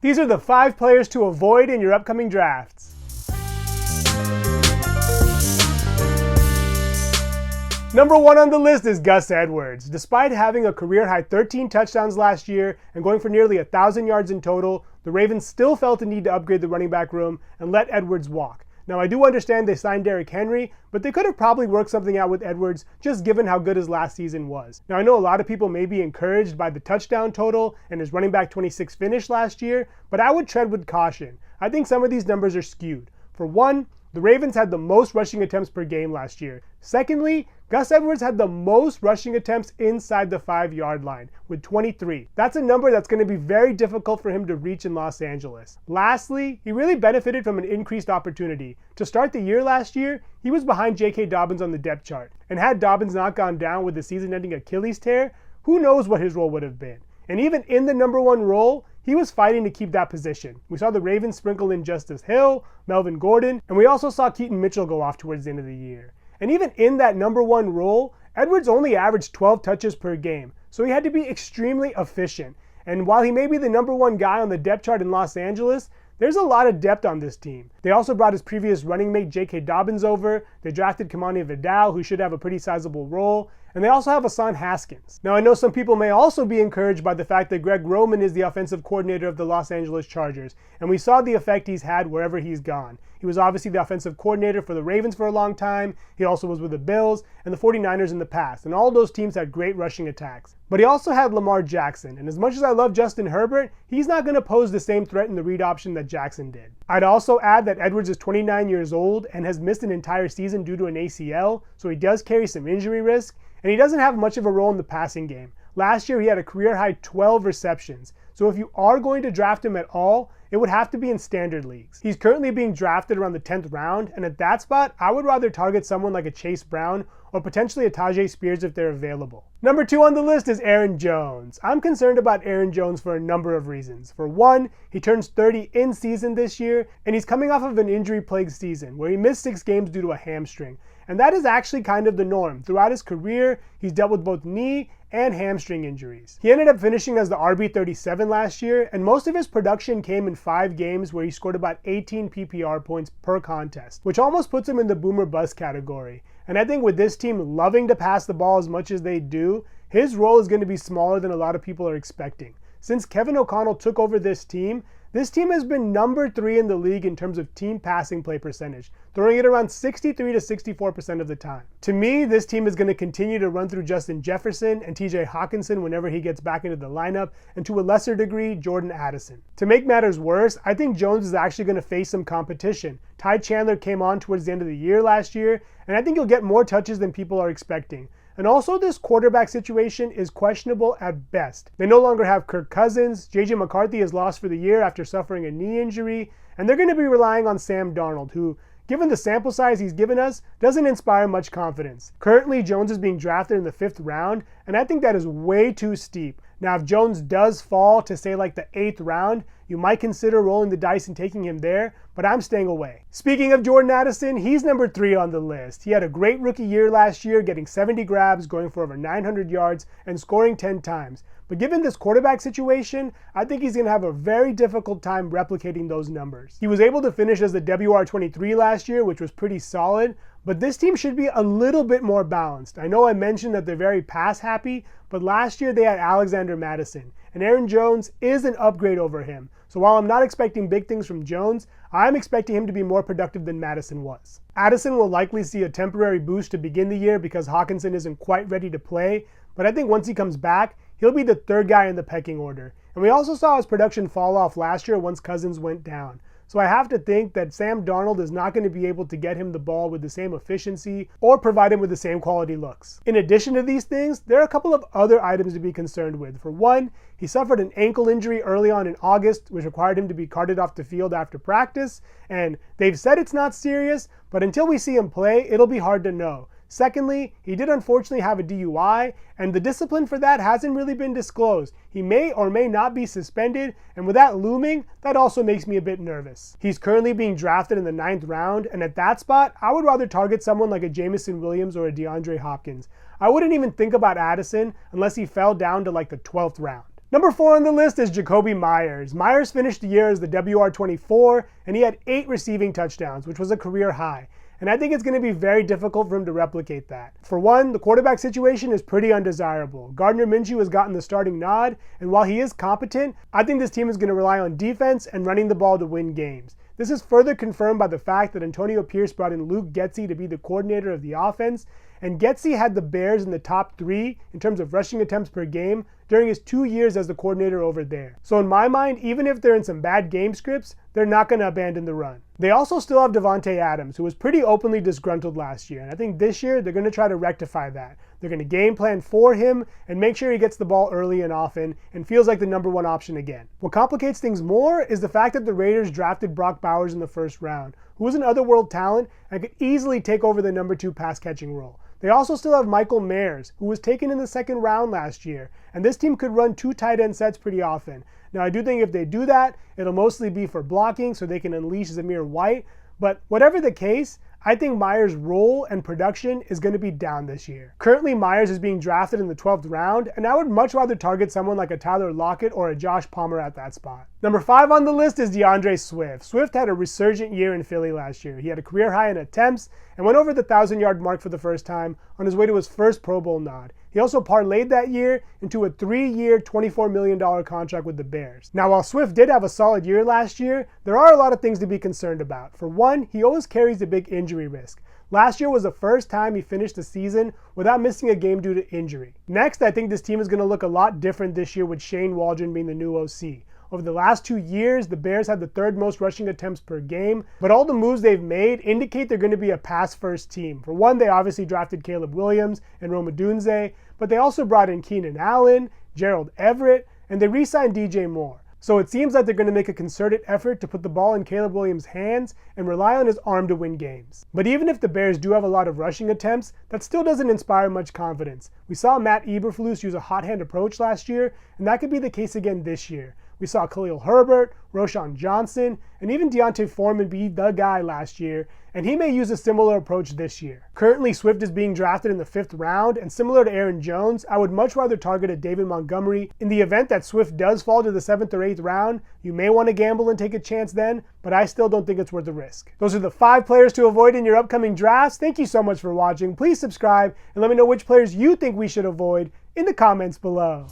These are the 5 players to avoid in your upcoming drafts. Number 1 on the list is Gus Edwards. Despite having a career-high 13 touchdowns last year and going for nearly 1,000 yards in total, the Ravens still felt the need to upgrade the running back room and let Edwards walk. Now, I do understand they signed Derrick Henry, but they could have probably worked something out with Edwards just given how good his last season was. Now, I know a lot of people may be encouraged by the touchdown total and his running back 26 finish last year, but I would tread with caution. I think some of these numbers are skewed. For one, the Ravens had the most rushing attempts per game last year. Secondly, Gus Edwards had the most rushing attempts inside the 5-yard line with 23. That's a number that's going to be very difficult for him to reach in Los Angeles. Lastly, he really benefited from an increased opportunity. To start the year last year, he was behind J.K. Dobbins on the depth chart. And had Dobbins not gone down with the season-ending Achilles tear, who knows what his role would have been. And even in the number 1 role, he was fighting to keep that position. We saw the Ravens sprinkle in Justice Hill, Melvin Gordon, and we also saw Keaton Mitchell go off towards the end of the year. And even in that number 1 role, Edwards only averaged 12 touches per game, so he had to be extremely efficient. And while he may be the number 1 guy on the depth chart in Los Angeles, there's a lot of depth on this team. They also brought his previous running mate J.K. Dobbins over, they drafted Kamani Vidal, who should have a pretty sizable role, and they also have Hassan Haskins. Now, I know some people may also be encouraged by the fact that Greg Roman is the offensive coordinator of the Los Angeles Chargers, and we saw the effect he's had wherever he's gone. He was obviously the offensive coordinator for the Ravens for a long time, he also was with the Bills and the 49ers in the past, and all those teams had great rushing attacks. But he also had Lamar Jackson, and as much as I love Justin Herbert, he's not going to pose the same threat in the read option that Jackson did. I'd also add that Edwards is 29 years old and has missed an entire season due to an ACL, so he does carry some injury risk, and he doesn't have much of a role in the passing game. Last year, he had a career-high 12 receptions, so if you are going to draft him at all, it would have to be in standard leagues. He's currently being drafted around the 10th round, and at that spot, I would rather target someone like a Chase Brown or potentially a Tajay Spears if they're available. Number 2 on the list is Aaron Jones. I'm concerned about Aaron Jones for a number of reasons. For one, he turns 30 in season this year, and he's coming off of an injury-plagued season where he missed 6 games due to a hamstring. And that is actually kind of the norm. Throughout his career, he's dealt with both knee and hamstring injuries. He ended up finishing as the RB37 last year, and most of his production came in 5 games where he scored about 18 PPR points per contest, which almost puts him in the boomer bust category. And I think with this team loving to pass the ball as much as they do, his role is going to be smaller than a lot of people are expecting. Since Kevin O'Connell took over this team has been number 3 in the league in terms of team passing play percentage, throwing it around 63 to 64% of the time. To me, this team is going to continue to run through Justin Jefferson and TJ Hawkinson whenever he gets back into the lineup, and to a lesser degree, Jordan Addison. To make matters worse, I think Jones is actually going to face some competition. Ty Chandler came on towards the end of the year last year, and I think he'll get more touches than people are expecting. And also, this quarterback situation is questionable at best. They no longer have Kirk Cousins, J.J. McCarthy is lost for the year after suffering a knee injury, and they're going to be relying on Sam Darnold, who, given the sample size he's given us, doesn't inspire much confidence. Currently, Jones is being drafted in the 5th round, and I think that is way too steep. Now, if Jones does fall to, say, like the 8th round, you might consider rolling the dice and taking him there, but I'm staying away. Speaking of Jordan Addison, he's number 3 on the list. He had a great rookie year last year, getting 70 grabs, going for over 900 yards, and scoring 10 times. But given this quarterback situation, I think he's going to have a very difficult time replicating those numbers. He was able to finish as the WR23 last year, which was pretty solid, but this team should be a little bit more balanced. I know I mentioned that they're very pass happy, but last year they had Alexander Mattison, and Aaron Jones is an upgrade over him. So while I'm not expecting big things from Jones, I'm expecting him to be more productive than Mattison was. Addison will likely see a temporary boost to begin the year because Hawkinson isn't quite ready to play, but I think once he comes back, he'll be the 3rd guy in the pecking order. And we also saw his production fall off last year once Cousins went down. So I have to think that Sam Darnold is not going to be able to get him the ball with the same efficiency or provide him with the same quality looks. In addition to these things, there are a couple of other items to be concerned with. For one, he suffered an ankle injury early on in August, which required him to be carted off the field after practice, and they've said it's not serious, but until we see him play, it'll be hard to know. Secondly, he did unfortunately have a DUI, and the discipline for that hasn't really been disclosed. He may or may not be suspended, and with that looming, that also makes me a bit nervous. He's currently being drafted in the 9th round, and at that spot, I would rather target someone like a Jameson Williams or a DeAndre Hopkins. I wouldn't even think about Addison unless he fell down to like the 12th round. Number 4 on the list is Jakobi Meyers. Meyers finished the year as the WR24, and he had 8 receiving touchdowns, which was a career high. And I think it's going to be very difficult for him to replicate that. For one, the quarterback situation is pretty undesirable. Gardner Minshew has gotten the starting nod, and while he is competent, I think this team is going to rely on defense and running the ball to win games. This is further confirmed by the fact that Antonio Pierce brought in Luke Getsy to be the coordinator of the offense, and Getsy had the Bears in the top 3 in terms of rushing attempts per game during his 2 years as the coordinator over there. So in my mind, even if they're in some bad game scripts, they're not going to abandon the run. They also still have Davante Adams, who was pretty openly disgruntled last year, and I think this year they're going to try to rectify that. They're going to game plan for him and make sure he gets the ball early and often and feels like the number 1 option again. What complicates things more is the fact that the Raiders drafted Brock Bowers in the first round, who was an otherworld talent and could easily take over the number 2 pass catching role. They also still have Michael Mayers, who was taken in the second round last year, and this team could run 2 tight end sets pretty often. Now I do think if they do that, it'll mostly be for blocking so they can unleash Zamir White, but whatever the case, I think Meyers' role and production is going to be down this year. Currently, Meyers is being drafted in the 12th round, and I would much rather target someone like a Tyler Lockett or a Josh Palmer at that spot. Number 5 on the list is DeAndre Swift. Swift had a resurgent year in Philly last year. He had a career high in attempts and went over the 1,000-yard mark for the first time on his way to his first Pro Bowl nod. He also parlayed that year into a 3-year, $24 million contract with the Bears. Now, while Swift did have a solid year last year, there are a lot of things to be concerned about. For one, he always carries a big injury risk. Last year was the first time he finished the season without missing a game due to injury. Next, I think this team is going to look a lot different this year with Shane Waldron being the new OC. Over the last 2 years, the Bears had the 3rd most rushing attempts per game, but all the moves they've made indicate they're going to be a pass-first team. For one, they obviously drafted Caleb Williams and Rome Odunze, but they also brought in Keenan Allen, Gerald Everett, and they re-signed DJ Moore. So it seems like they're going to make a concerted effort to put the ball in Caleb Williams' hands and rely on his arm to win games. But even if the Bears do have a lot of rushing attempts, that still doesn't inspire much confidence. We saw Matt Eberflus use a hot hand approach last year, and that could be the case again this year. We saw Khalil Herbert, Roschon Johnson, and even D'Onta Foreman be the guy last year, and he may use a similar approach this year. Currently, Swift is being drafted in the 5th round, and similar to Aaron Jones, I would much rather target a David Montgomery. In the event that Swift does fall to the 7th or 8th round, you may want to gamble and take a chance then, but I still don't think it's worth the risk. Those are the 5 players to avoid in your upcoming drafts. Thank you so much for watching. Please subscribe and let me know which players you think we should avoid in the comments below.